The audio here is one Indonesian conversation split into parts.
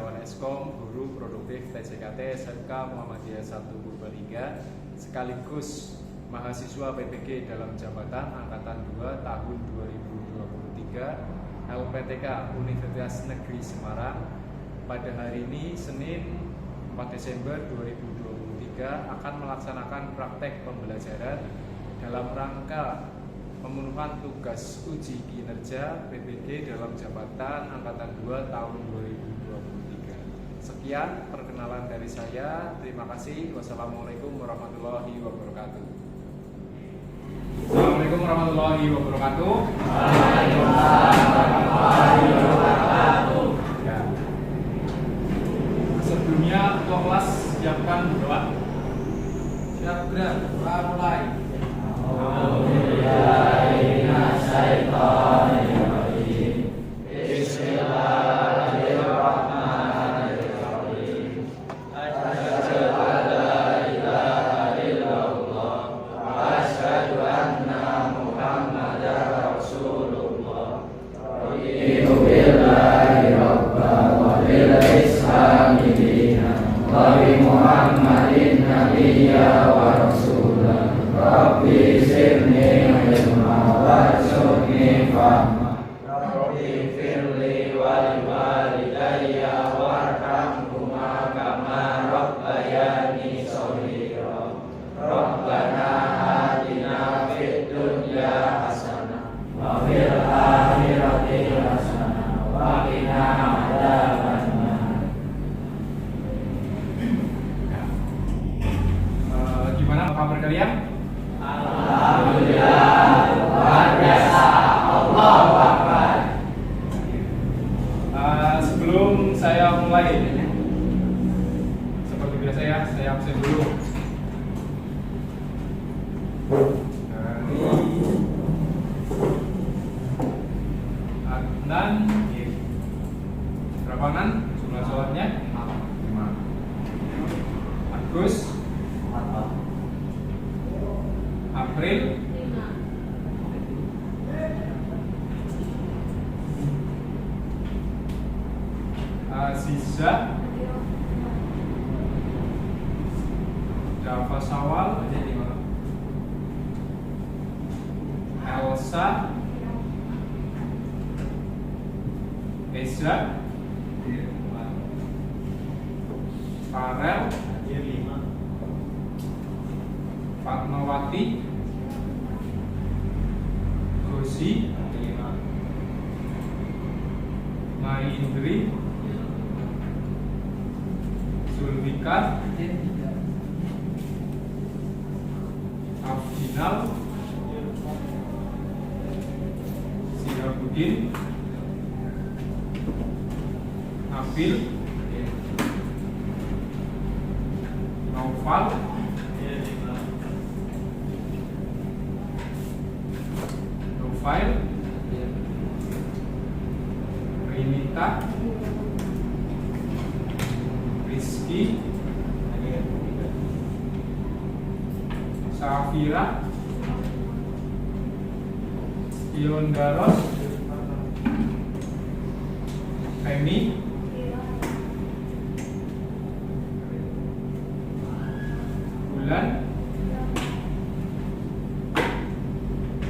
karyawan Eskom, guru produktif TCKT SMK Muhammadiyah 1 Purbalingga, sekaligus mahasiswa PPG dalam jabatan Angkatan 2 tahun 2023 LPTK Universitas Negeri Semarang. Pada hari ini Senin 4 Desember 2023 akan melaksanakan praktek pembelajaran dalam rangka pemenuhan tugas uji kinerja PPG dalam jabatan Angkatan 2 tahun 2023. Sekian perkenalan dari saya. Terima kasih. Wassalamualaikum warahmatullahi wabarakatuh. Assalamualaikum warahmatullahi wabarakatuh. Waalaikumsalam warahmatullahi wabarakatuh. Ya. Sebelumnya untuk kelas siapkan doa. Siap, benar. Doa mulai. Gimana kabar kalian? Alhamdulillah, luar biasa. Allahu Akbar. Sebelum saya mulai, seperti biasa ya, saya absen dulu. Adnan, berapa Nan? Jumlah sholatnya? 5. Agus, April, Aziza, Java Sawal, Elsa, Ezra, Farel, Fatmawati, Gosi, Maindri, Zulfikar, Afdinal, Sihabudin, Nabil, Naufal, Nufail, Rinita, Rizky, Safira, Yondaros, Femi, Bulan,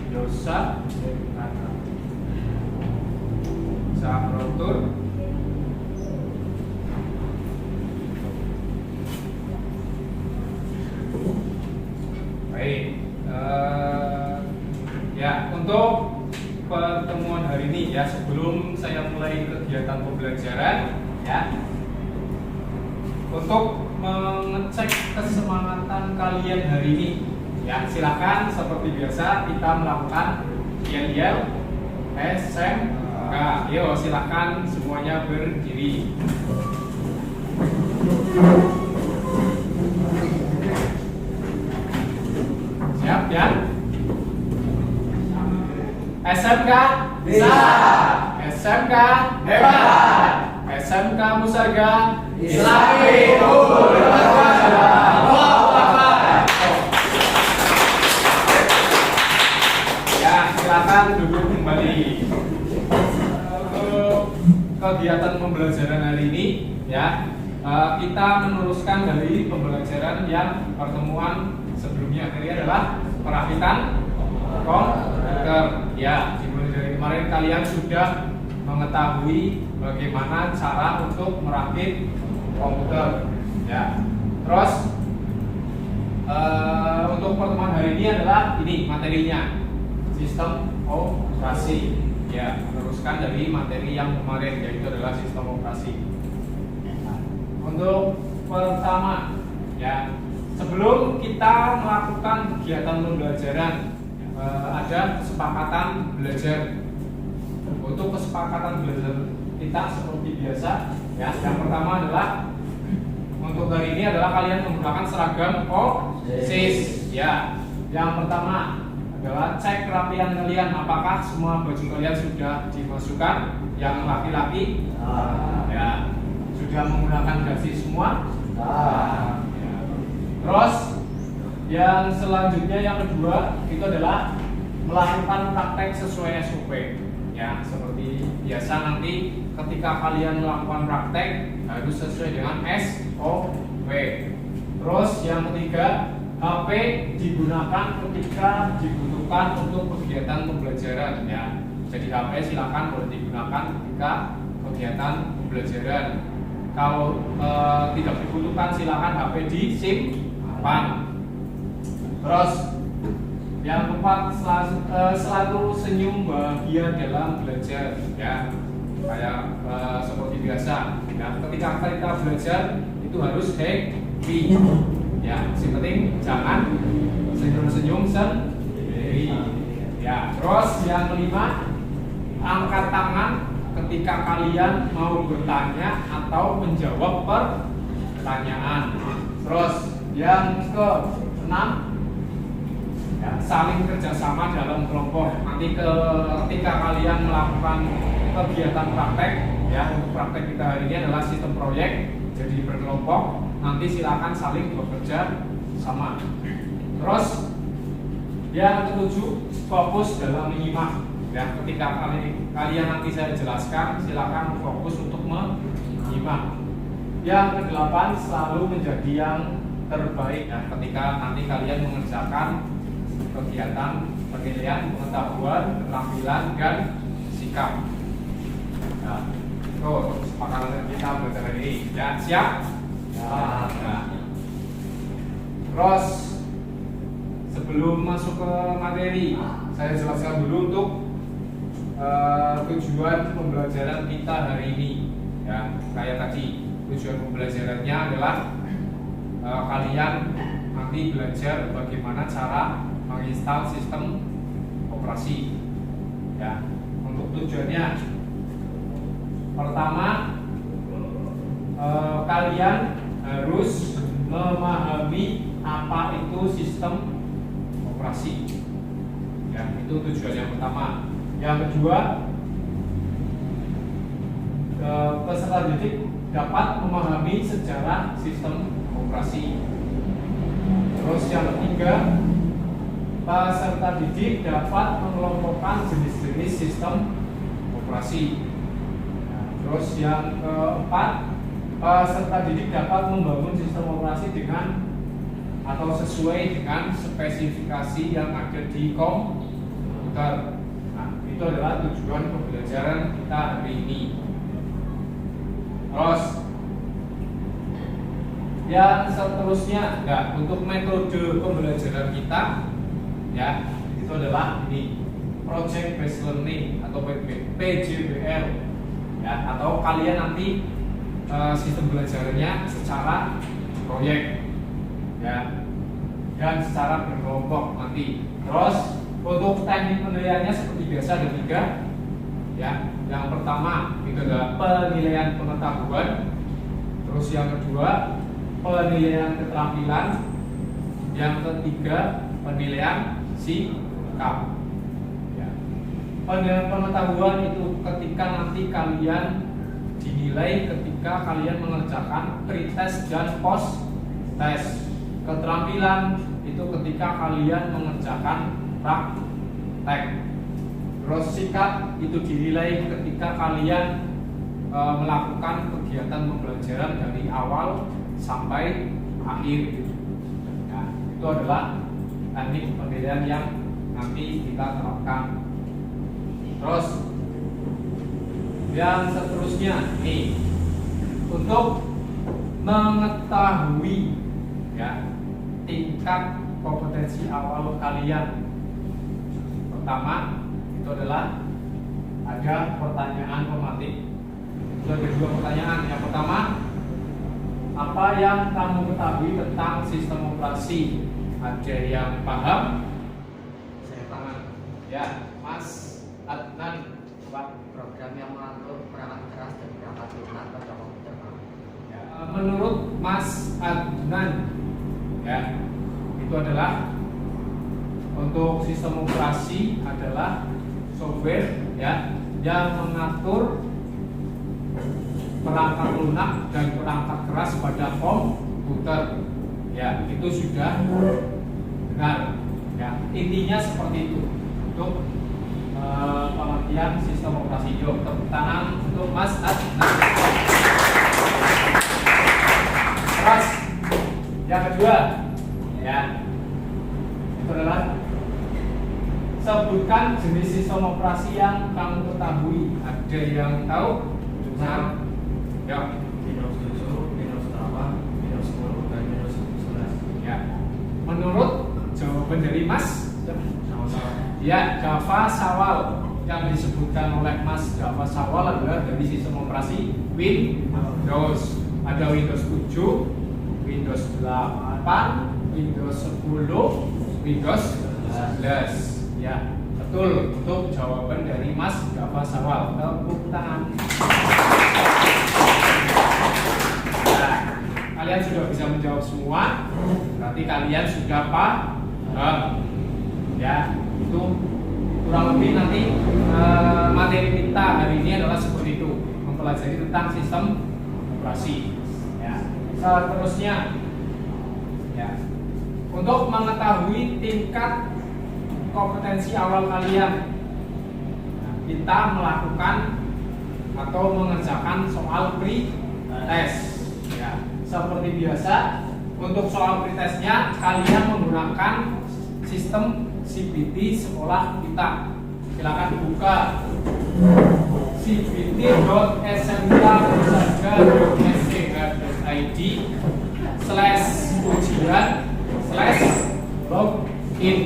Yosa, Sahrotur, baik. Ya, untuk pertemuan hari ini ya, sebelum saya mulai kegiatan pembelajaran ya, untuk mengecek kesemangatan kalian hari ini ya, silakan seperti biasa kita melakukan yel-yel SMK. Yo, silakan semuanya berdiri. Siap ya? SMK Bisa. SMK hebat. SMK Musarga Islami Unggul Berkuasa. Allahu Akbar. Ya, silakan duduk kembali. Untuk kegiatan pembelajaran hari ini ya. Kita meneruskan dari pembelajaran yang pertemuan sebelumnya. Ini adalah perakitan komputer. Ya, dimulai dari kemarin kalian sudah mengetahui bagaimana cara untuk merakit komputer. Ya, terus untuk pertemuan hari ini adalah ini materinya, sistem operasi. Ya, meneruskan dari materi yang kemarin yaitu adalah sistem operasi. Untuk pertama, ya, sebelum kita melakukan kegiatan pembelajaran, ada kesepakatan belajar. Untuk kesepakatan belajar kita seperti biasa, ya. Yang pertama adalah untuk hari ini adalah kalian menggunakan seragam OSIS, ya. Yang pertama adalah cek kerapian kalian, apakah semua baju kalian sudah dimasukkan. Yang laki-laki, ya, sudah menggunakan dasi semua. Ya. Terus yang selanjutnya yang kedua itu adalah melakukan praktek sesuai SOP. Ya, seperti biasa nanti ketika kalian melakukan praktek harus sesuai dengan SOP. Terus yang ketiga, HP digunakan ketika dibutuhkan untuk kegiatan pembelajaran, ya. Jadi HP silakan boleh digunakan ketika kegiatan pembelajaran. Kalau tidak dibutuhkan silakan HP disimpan. Terus yang keempat, selalu senyum bahagia dalam belajar, ya. Kayak seperti biasa. Ya, ketika kita belajar itu harus happy. Ya, yang penting jangan senyum-senyum sendiri. Ya, terus yang kelima, angkat tangan ketika kalian mau bertanya atau menjawab pertanyaan. Terus yang keenam, ya, saling kerjasama dalam kelompok. Nanti ketika kalian melakukan kegiatan praktek, ya, untuk praktek kita hari ini adalah sistem proyek, jadi berkelompok. Nanti silakan saling bekerja sama. Terus yang ketujuh, fokus dalam menyimak. Ya, ketika kalian nanti saya jelaskan, silakan fokus untuk menyimak. Yang kedelapan, selalu menjadi yang terbaik. Ya, ketika nanti kalian mengerjakan kegiatan penilaian pengetahuan, keterampilan, dan sikap. Nah, itu kesepakatan kita belajar hari ini. Ya, siap? Nah. Terus sebelum masuk ke materi, saya jelaskan dulu untuk tujuan pembelajaran kita hari ini. Ya, kayak tadi tujuan pembelajarannya adalah kalian nanti belajar bagaimana cara menginstal sistem operasi. Ya, untuk tujuannya pertama, kalian harus memahami apa itu sistem operasi. Ya, itu tujuan yang pertama. Yang kedua, peserta didik dapat memahami sejarah sistem operasi. Terus yang ketiga, peserta didik dapat mengelompokkan jenis-jenis sistem operasi. Terus yang keempat, peserta didik dapat membangun sistem operasi dengan atau sesuai dengan spesifikasi yang ada di komputer. Nah, itu adalah tujuan pembelajaran kita hari ini. Terus yang seterusnya, ya, untuk metode pembelajaran kita, ya, itu adalah ini, project based learning atau PJBL, ya, atau kalian nanti sistem belajarnya secara proyek, ya, dan secara berkelompok nanti. Terus untuk teknik penilaiannya seperti biasa ada 3, ya. Yang pertama itu adalah penilaian pengetahuan. Terus yang kedua penilaian keterampilan. Yang ketiga penilaian sikap. Ya. Penilaian pengetahuan itu ketika nanti kalian dinilai ketika kalian mengerjakan pre-test dan post-test. Keterampilan itu ketika kalian mengerjakan praktek. Terus sikap itu dinilai ketika kalian melakukan kegiatan pembelajaran dari awal sampai akhir. Nah, itu adalah teknik pendirian yang nanti kita terapkan. Terus yang seterusnya nih, untuk mengetahui ya tingkat kompetensi awal kalian, pertama itu adalah ada pertanyaan pematik. Itu ada dua pertanyaan. Yang pertama, apa yang kamu ketahui tentang sistem operasi? Ada yang paham? Saya paham. Ya, Mas Adnan. Program yang mengatur perangkat keras dan perangkat lunak pada komputer. Ya, menurut Mas Adnan, ya, itu adalah untuk sistem operasi adalah software ya yang mengatur perangkat lunak dan perangkat keras pada komputer. Ya, itu sudah benar. Ya, intinya seperti itu untuk pengertian sistem operasi. Yuk, tepuk tangan untuk Mas Adnan. Terus yang kedua, ya, itu adalah sebutkan jenis sistem operasi yang kamu ketahui. Ada yang tahu? Nah, ya. Windows 7, Windows 8, Windows 10, dan Windows 11. Ya. Menurut jawaban dari Mas, Sama-sama. ya, Java Sawal yang disebutkan oleh Mas Java Sawal adalah dari sistem operasi Windows. Ada Windows 7, Windows 8, Windows 10, Windows 11. Ya, betul untuk jawaban dari Mas Java Sawal. Tepuk tangan. Nah, kalian sudah bisa menjawab semua. Berarti kalian sudah paham. Ya, itu kurang lebih nanti materi kita hari ini adalah seperti itu, mempelajari tentang sistem operasi. Ya, seterusnya, ya, untuk mengetahui tingkat kompetensi awal kalian, kita melakukan atau mengerjakan soal pre-test. Ya, seperti biasa, untuk soal pre-testnya kalian menggunakan sistem CBT sekolah kita. Silakan buka cbt.smk.id/ujian/login.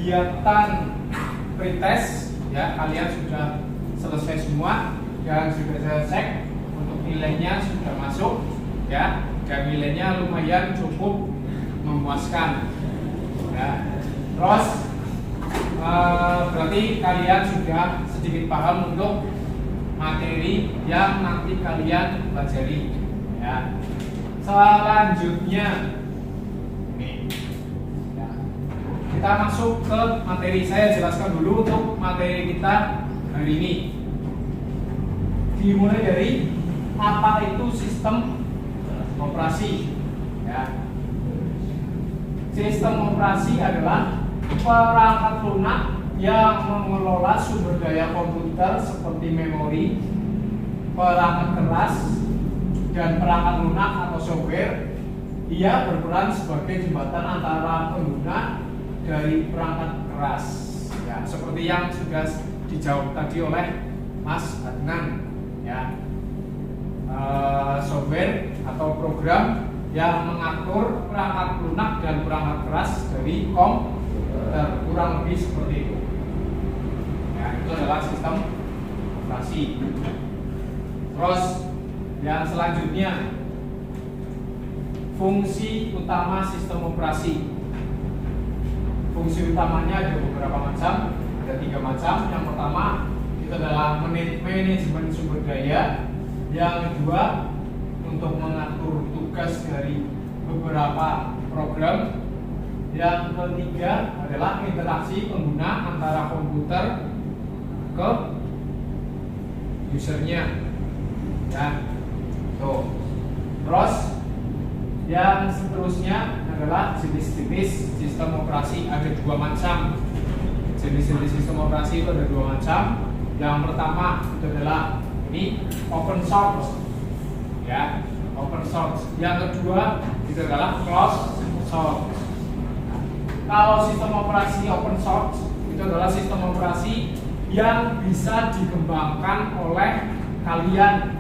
Kegiatan pretest ya kalian sudah selesai semua dan sudah saya cek untuk nilainya sudah masuk ya, dan nilainya lumayan cukup memuaskan ya. Terus berarti kalian sudah sedikit paham untuk materi yang nanti kalian pelajari ya. Selanjutnya kita masuk ke materi. Saya jelaskan dulu untuk materi kita hari ini. Dimulai dari apa itu sistem operasi. Ya. Sistem operasi adalah perangkat lunak yang mengelola sumber daya komputer seperti memori, perangkat keras, dan perangkat lunak atau software. Dia berperan sebagai jembatan antara pengguna dari perangkat keras ya, seperti yang sudah dijawab tadi oleh Mas Adnan ya. Software atau program yang mengatur perangkat lunak dan perangkat keras dari komputer, kurang lebih seperti itu. itu adalah sistem operasi. Terus yang selanjutnya, fungsi utama sistem operasi. Fungsi utamanya ada beberapa macam, ada 3 macam. Yang pertama itu adalah manajemen sumber daya. Yang kedua, untuk mengatur tugas dari beberapa program. Yang ketiga adalah interaksi pengguna antara komputer ke usernya. Ya, tuh. Terus yang seterusnya adalah jenis-jenis sistem operasi. Ada 2 macam. Jenis-jenis sistem operasi itu ada 2 macam. Yang pertama itu adalah ini open source, ya, open source. Yang kedua itu adalah closed source. Kalau sistem operasi open source itu adalah sistem operasi yang bisa dikembangkan oleh kalian,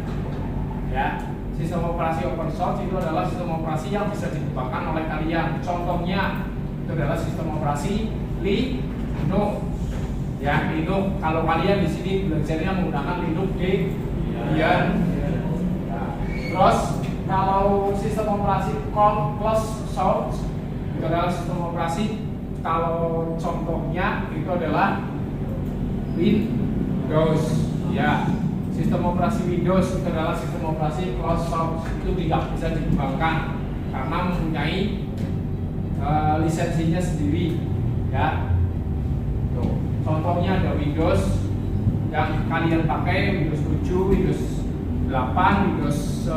ya. Sistem operasi open source itu adalah sistem operasi yang bisa dikembangkan oleh kalian. Contohnya itu adalah sistem operasi Linux. Ya, Linux. Kalau kalian di sini belajarnya menggunakan Linux Debian. Terus kalau sistem operasi closed source itu adalah sistem operasi, kalau contohnya itu adalah Windows, ya. Sistem operasi Windows itu adalah sistem operasi closed source, itu tidak bisa dikembangkan karena mempunyai lisensinya sendiri, ya. Tuh, contohnya ada Windows yang kalian pakai, Windows 7, Windows 8, Windows 10,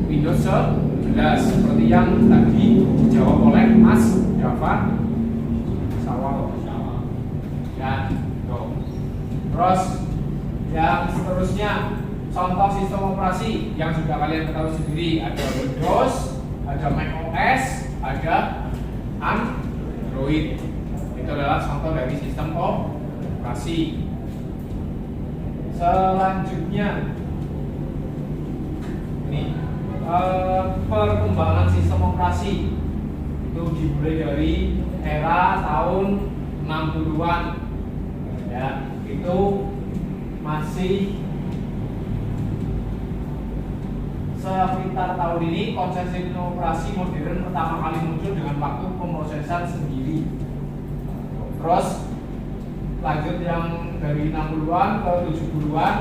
Windows 11, seperti yang tadi dijawab oleh Mas Java Sawal. Ya, tuh. Terus yang seterusnya, contoh sistem operasi yang sudah kalian ketahui sendiri, ada Windows, ada macOS, ada Android. Itu adalah contoh dari sistem operasi. Selanjutnya ini perkembangan sistem operasi itu dimulai dari era tahun 60-an, ya. Itu masih sekitar tahun ini konsep sistem operasi modern pertama kali muncul dengan waktu pemrosesan sendiri. Terus lanjut yang dari 60-an ke 70-an,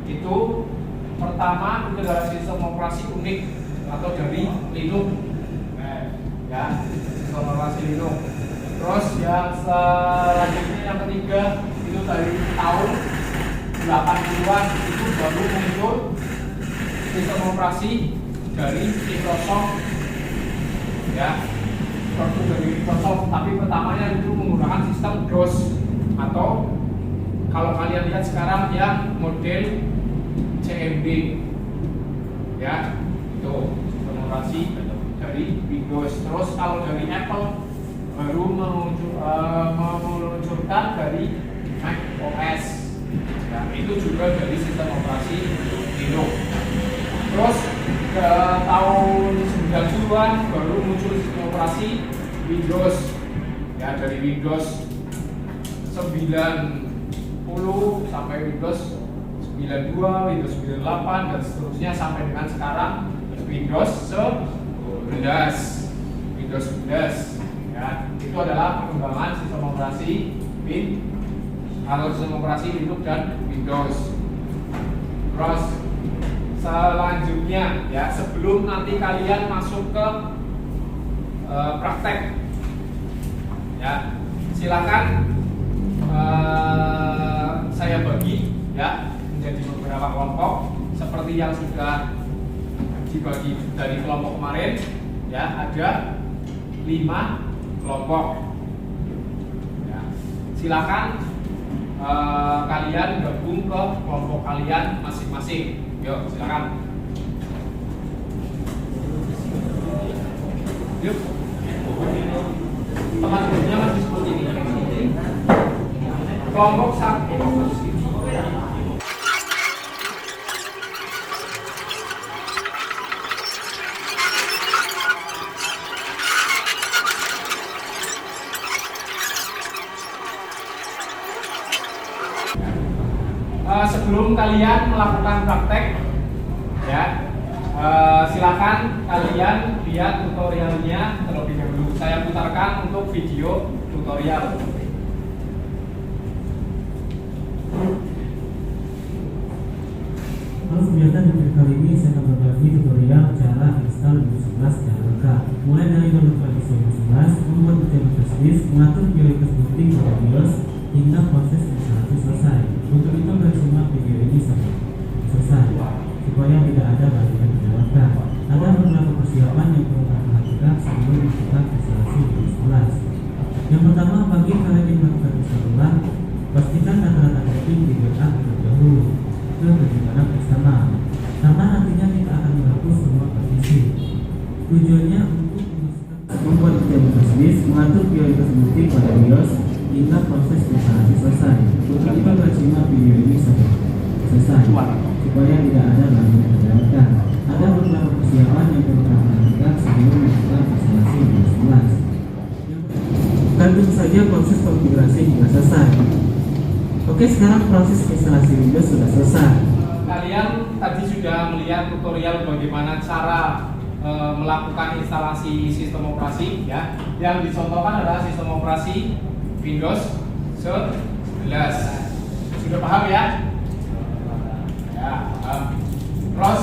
itu pertama itu adalah sistem operasi unik atau dari Linux, ya, sistem operasi Linux. Terus yang selanjutnya yang ketiga itu dari tahun 80-an itu baru muncul sistem operasi dari Microsoft, ya, produk dari Microsoft. Tapi pertamanya itu menggunakan sistem DOS, atau kalau kalian lihat sekarang yang model CMD, ya, itu sistem operasi dari Windows. Terus kalau dari Apple baru meluncurkan dari macOS, ya, itu juga dari sistem operasi Linux. Terus ke tahun 90-an baru muncul sistem operasi Windows, ya, dari Windows 90 sampai Windows 92, Windows 98 dan seterusnya sampai dengan sekarang Windows 11. Windows 11, ya, itu adalah perkembangan sistem operasi sistem operasi Linux dan Windows. Terus selanjutnya, ya, sebelum nanti kalian masuk ke praktek, ya, silakan saya bagi, ya, menjadi beberapa kelompok seperti yang sudah dibagi dari kelompok kemarin, ya, ada 5 kelompok, ya. Silakan kalian gabung ke kelompok kalian masing-masing. Yuk, silakan. Yuk. Tempat duduknya masih seperti ini. Kelompok 1. sebelum kalian melakukan praktek, ya, silakan kalian lihat tutorialnya terlebih dahulu. Saya putarkan untuk video tutorial. Halo, kegiatan di video kali ini saya akan berbagi tutorial cara install Windows 11 secara lengkap. Mulai dari download aplikasi Windows 11, membuat ujian wishlist, mengatur prioritas booting pada BIOS, hingga proses instalasi selesai. Untuk itu simak video ini sampai selesai supaya tidak ada bagian terlewatkan. Ada beberapa persiapan yang perlu kita perhatikan sebelum melakukan instalasi Windows 11. Yang pertama, bagi kalian yang melakukan install ulang, pastikan data-data penting di backup terlebih dahulu ke penyimpanan eksternal, karena nantinya kita akan menghapus semua partisi. Tujuannya untuk membuat ujian wishlist, mengatur prioritas booting pada BIOS, hingga proses instalasi selesai. Untuk itu simak video ini sampai selesai supaya tidak ada lagi yang terlewatkan. Ada beberapa persiapan yang perlu kita perhatikan sebelum melakukan instalasi Windows 11. Dan tentu saja proses konfigurasi hingga selesai. Oke, sekarang proses instalasi Windows sudah selesai. Kalian tadi sudah melihat tutorial bagaimana cara melakukan instalasi sistem operasi, ya. Yang dicontohkan adalah sistem operasi Windows 11. Sudah paham ya? Ya, paham. Terus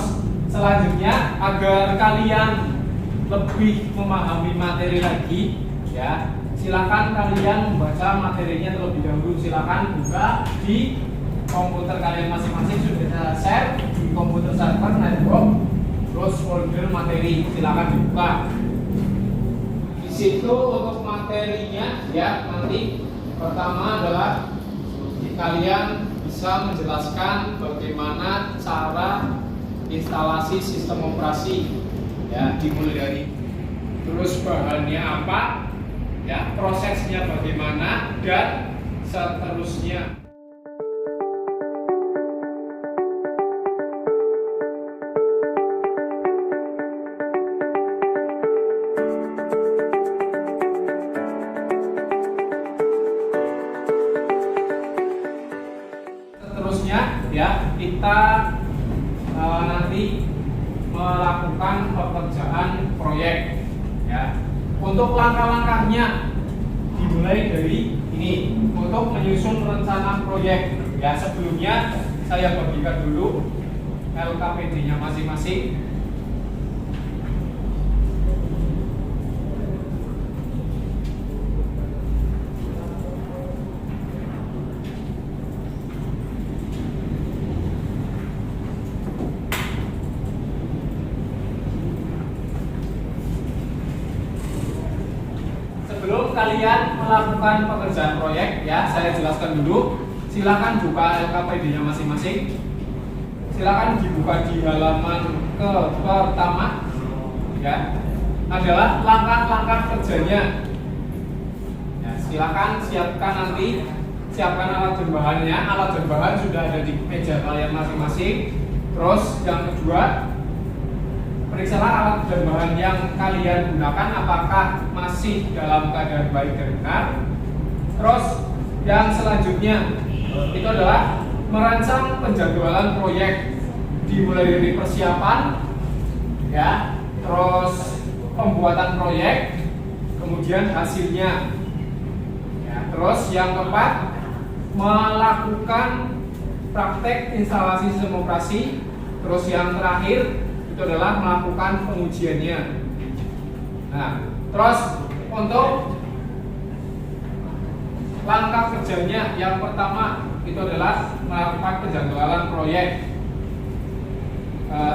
selanjutnya, agar kalian lebih memahami materi lagi, ya, silakan kalian membaca materinya terlebih dahulu. Silakan buka di komputer kalian masing-masing, sudah saya share di komputer server network, terus folder materi, silakan dibuka. Di situ untuk materinya, ya, nanti pertama adalah kalian bisa menjelaskan bagaimana cara instalasi sistem operasi, ya, dimulai dari terus bahannya apa, ya, prosesnya bagaimana, dan seterusnya. Seterusnya, ya, kita nanti melakukan pekerjaan proyek, ya. Untuk langkah-langkahnya dimulai dari ini, untuk menyusun rencana proyek, ya. Sebelumnya saya bagikan dulu LKPD-nya masing-masing. Sebelum kalian melakukan pekerjaan proyek, ya, saya jelaskan dulu. Silakan buka LKPD-nya masing-masing. Silakan dibuka di halaman ke pertama, ya. Adalah langkah-langkah kerjanya. Ya, silakan siapkan nanti, siapkan alat dan bahannya. Alat dan bahan sudah ada di meja kalian masing-masing. Terus yang kedua, periksalah alat dan bahan yang kalian gunakan apakah masih dalam keadaan baik dan benar. Terus yang selanjutnya itu adalah merancang penjadwalan proyek, dimulai dari persiapan, ya, terus pembuatan proyek, kemudian hasilnya, ya. Terus yang keempat, melakukan praktek instalasi sistem operasi. Terus yang terakhir itu adalah melakukan pengujiannya. Nah, terus untuk langkah kerjanya, yang pertama itu adalah melakukan penjadwalan proyek.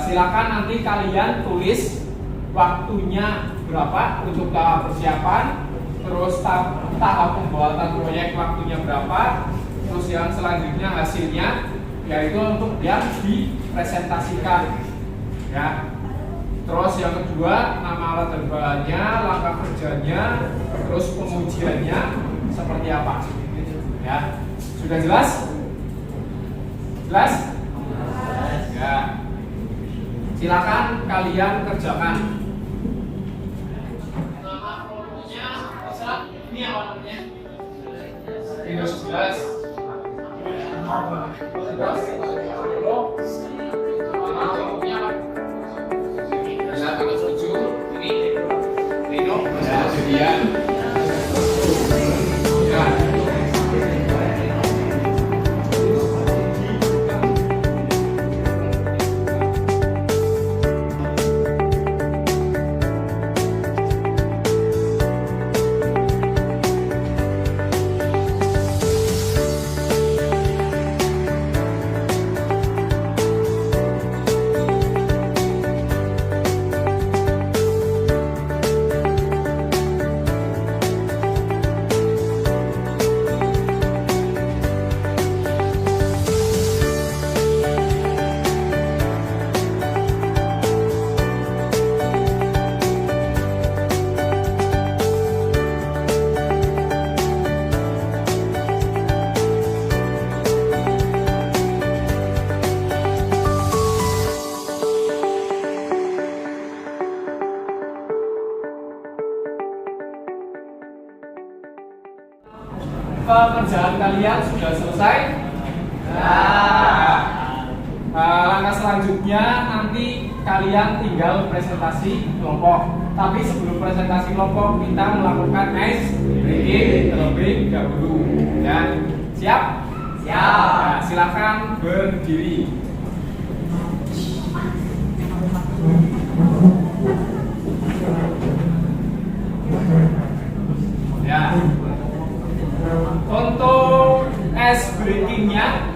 Silakan nanti kalian tulis waktunya berapa untuk tahap persiapan, terus tahap pembuatan proyek waktunya berapa, terus yang selanjutnya hasilnya, yaitu untuk yang dipresentasikan, ya. Terus yang kedua, nama alat dan bahannya, langkah kerjanya, terus pengujiannya seperti apa, ya. Sudah jelas? Jelas? Ya. Silakan kalian kerjakan. Nama produknya bisa, ini apa namanya? Windows 11. Pekerjaan kalian sudah selesai? Langkah selanjutnya nanti kalian tinggal presentasi kelompok. Tapi sebelum presentasi kelompok kita melakukan ice breaking terlebih dahulu. Ya, siap? Siap. Nah, silakan berdiri. Ya. Untuk ice breakingnya,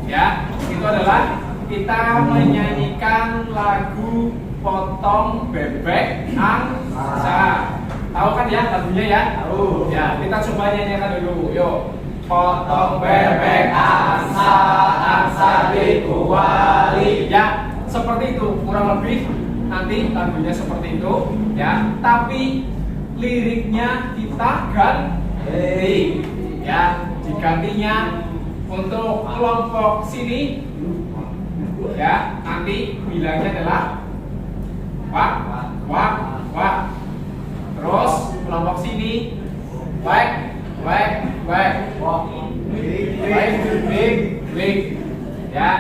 ya, itu adalah kita menyanyikan lagu Potong Bebek Angsa. Tahu kan ya lagunya ya? Tahu. Ya, kita coba nyanyikan dulu. Yuk. Potong bebek angsa, angsa dikuali. Ya, seperti itu kurang lebih. Nanti lagunya seperti itu, ya. Tapi liriknya kita ganti. Ya, digantinya untuk kelompok sini, ya, nanti bilangnya adalah wak, wak, wak. Terus kelompok sini, wek, wek, wek, wek, wek, ya.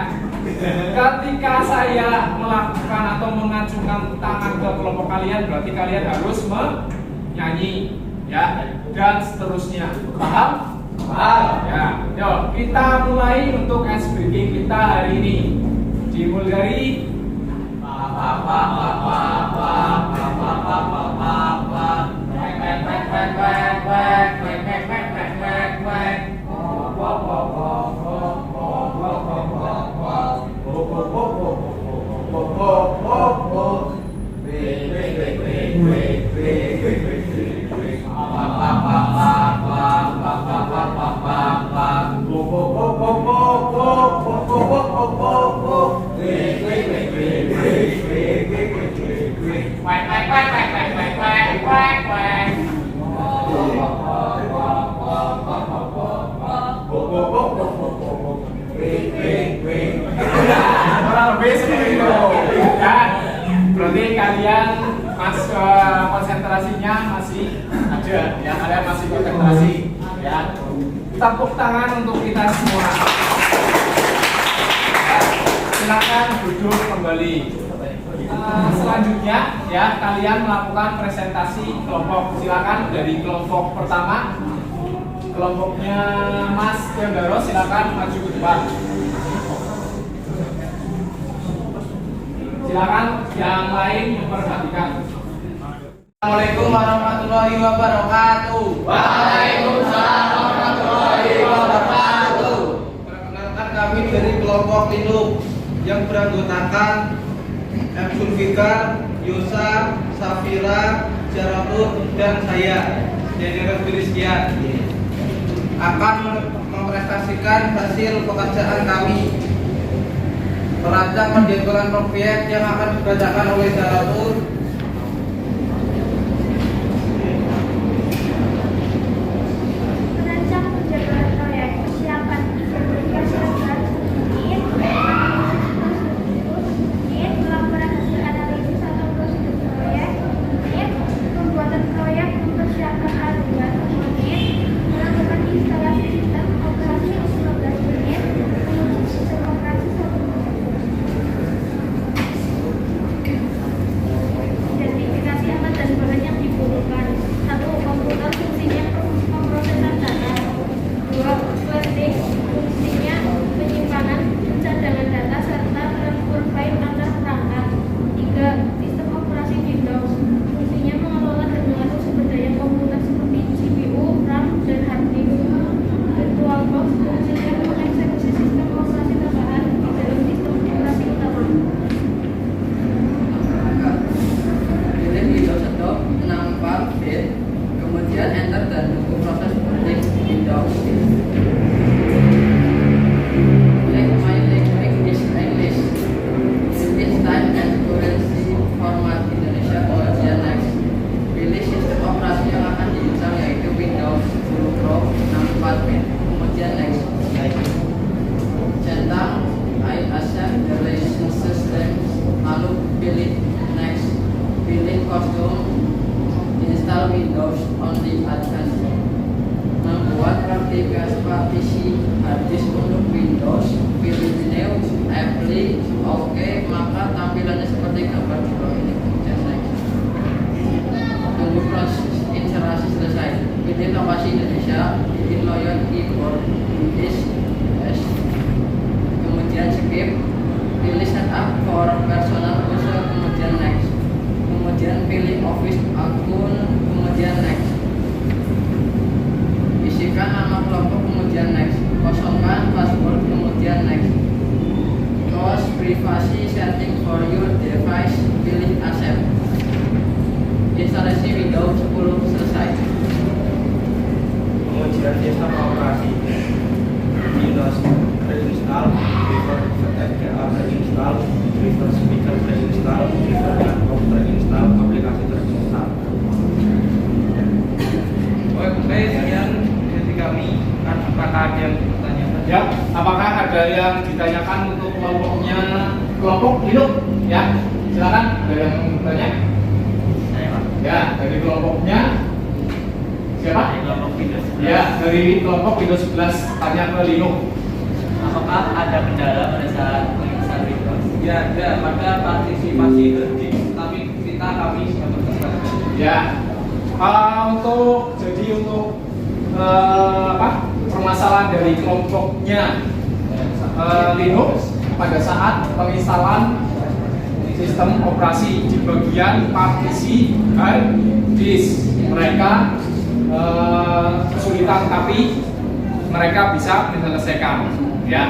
Ketika saya melakukan atau mengacungkan tangan ke kelompok kalian, berarti kalian harus menyanyi, ya, dan seterusnya. Paham? Paham. Ya, yuk kita mulai untuk ice breaking kita hari ini. Dimulai dari kurang lebih seperti itu, ya. Berarti kalian konsentrasinya masih ada, ya, kalian masih konsentrasi, ya. Tepuk tangan untuk kita semua. Silakan duduk kembali. Selanjutnya, ya, kalian melakukan presentasi kelompok. Silakan dari kelompok pertama, kelompoknya Mas Teodoro, silakan maju ke depan. Silakan yang lain memperhatikan. Assalamualaikum warahmatullahi wabarakatuh. Waalaikumsalam warahmatullahi wabarakatuh. Perkenalkan kami dari kelompok Linuk yang beranggotakan M. Zulfikar, Yosa, Safira, Jaratul, dan saya, Daniel Rizkian, akan mempresentasikan hasil pekerjaan kami. Merancang menjadwalkan proyek yang akan dibacakan oleh Jaratul. tampilannya seperti gambar di bawah ini. Tunggu proses instalasi selesai. Pilih lokasi Indonesia, pilih loyal keyboard English, yes. Kemudian skip, pilih setup for personal user, kemudian next. Kemudian pilih office akun, kemudian next. Isikan nama kelompok, kemudian next. Kosongkan password, kemudian next. Close privasi setting for your device, pilih accept. Instalasi Windows 10 selesai. Pengujian sistem operasi Windows reinstall, before FTPR reinstall, before speaker reinstall, before laptop reinstall, aplikasi terinstall. Oke, sekian dari kami. Apakah ada yang ditanyakan? Ya, apakah ada yang ditanyakan untuk kelompok Linux? Ya, silakan. Ada yang bertanya? Ya, dari kelompoknya siapa? Dari kelompok Windows 11. Ya, dari kelompok Windows 11 tanya ke Linux. Apakah ada kendala pada saat menginstal Windows? Ya, ada pada partisipasi kerja, tapi kami sudah bekerja. Ya, untuk permasalahan dari kelompoknya Linux pada saat penginstalan sistem operasi di bagian partisi hard disk, mereka kesulitan tapi mereka bisa menyelesaikan. Ya,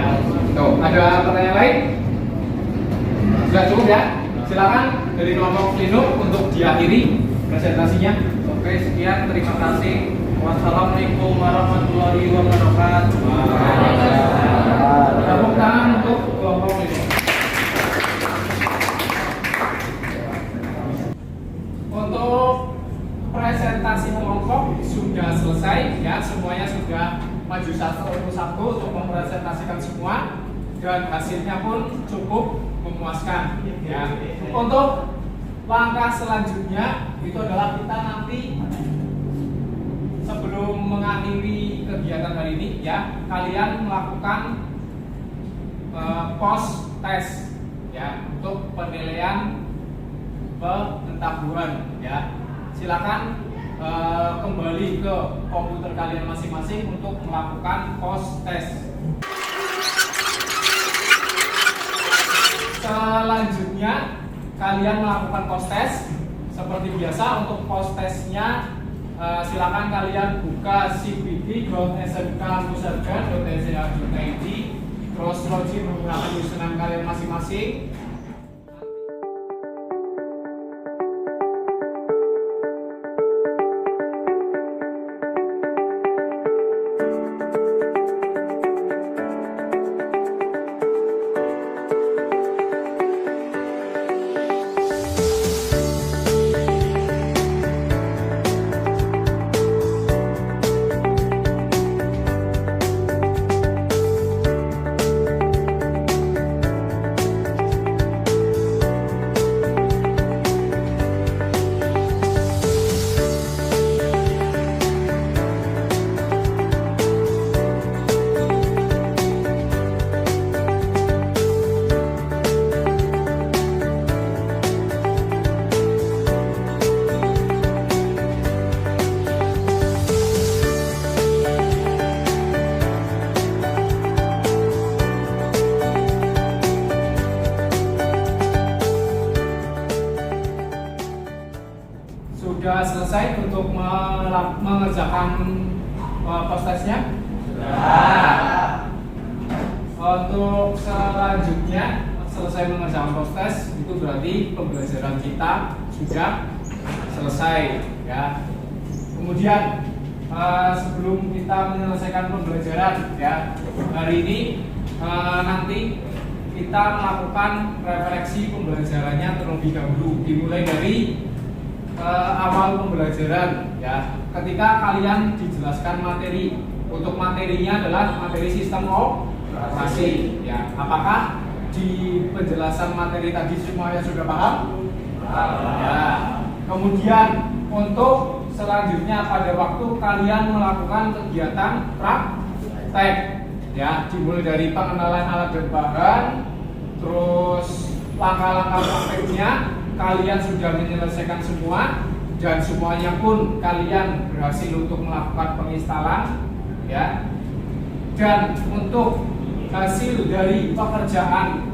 tuh ada pertanyaan lain? Sudah cukup ya? Silakan dari kelompok Linux untuk diakhiri presentasinya. Oke, sekian, terima kasih. Wassalamualaikum warahmatullahi wabarakatuh. Tepuk tangan untuk kelompok Linux. Untuk presentasi kelompok sudah selesai ya, semuanya sudah maju satu persatu untuk mempresentasikan semua dan hasilnya pun cukup memuaskan ya. Untuk langkah selanjutnya itu adalah kita nanti sebelum mengakhiri kegiatan hari ini ya, kalian melakukan post test ya untuk penilaian pengetahuan ya. Silakan kembali ke komputer kalian masing-masing untuk melakukan post test. Selanjutnya kalian melakukan post test seperti biasa. Untuk post testnya silakan kalian buka cpd.smk.nusa.id, terus login menggunakan username kalian masing-masing. Sudah selesai untuk mengerjakan post testnya? Untuk selanjutnya selesai mengerjakan post test itu berarti pembelajaran kita sudah selesai ya. Kemudian sebelum kita menyelesaikan pembelajaran ya hari ini, nanti kita melakukan refleksi pembelajarannya terlebih dahulu, dimulai dari awal pembelajaran ya. Ketika kalian dijelaskan materi, untuk materinya adalah materi sistem operasi ya. Apakah di penjelasan materi tadi semuanya sudah paham? Ya. Kemudian untuk selanjutnya pada waktu kalian melakukan kegiatan praktek ya, dimulai dari pengenalan alat dan bahan, terus langkah-langkah prakteknya kalian sudah menyelesaikan semua, dan semuanya pun kalian berhasil untuk melakukan penginstalan, ya. Dan untuk hasil dari pekerjaan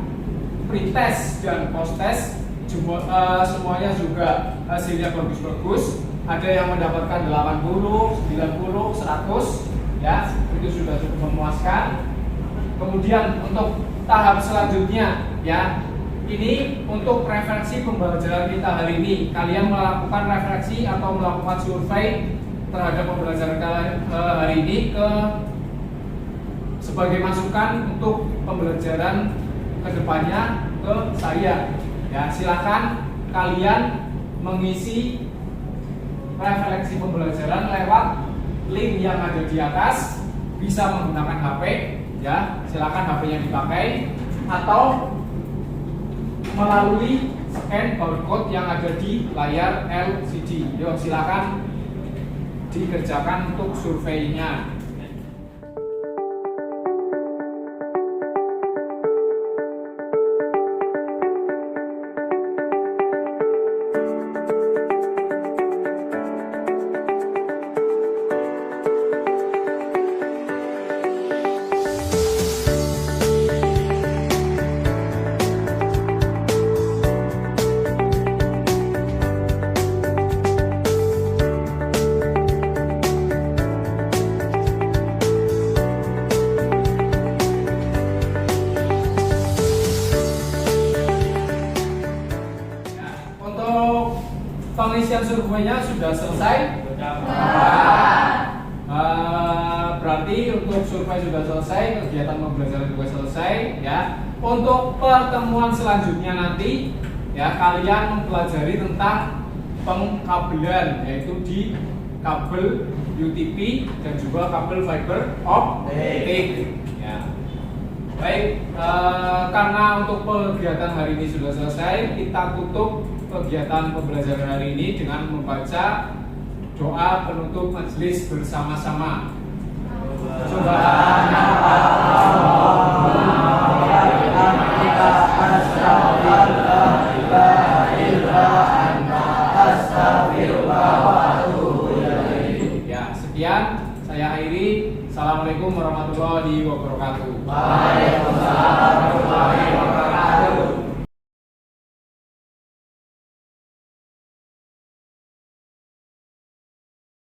pretest dan posttest semuanya juga hasilnya bagus-bagus. Ada yang mendapatkan 80, 90, 100, ya, itu sudah cukup memuaskan. Kemudian untuk tahap selanjutnya, ya, ini untuk referensi pembelajaran kita hari ini. Kalian melakukan referensi atau melakukan survei terhadap pembelajaran hari ini sebagai masukan untuk pembelajaran kedepannya ke saya. Ya, silakan kalian mengisi referensi pembelajaran lewat link yang ada di atas. Bisa menggunakan HP, ya, silakan HP-nya dipakai, atau melalui scan barcode yang ada di layar LCD. Yuk, silakan dikerjakan untuk surveinya. Pengisian surveinya sudah selesai? Berarti untuk survei sudah selesai, kegiatan pembelajaran juga selesai, ya. Untuk pertemuan selanjutnya nanti, ya, kalian mempelajari tentang pengkabelan, yaitu di kabel UTP dan juga kabel fiber optik. Ya. Baik, karena untuk kegiatan hari ini sudah selesai, kita tutup kegiatan pembelajaran hari ini dengan membaca doa penutup majelis bersama-sama. Ya, sekian saya akhiri. Assalamualaikum warahmatullahi wabarakatuh. Waalaikumsalam warahmatullahi wabarakatuh.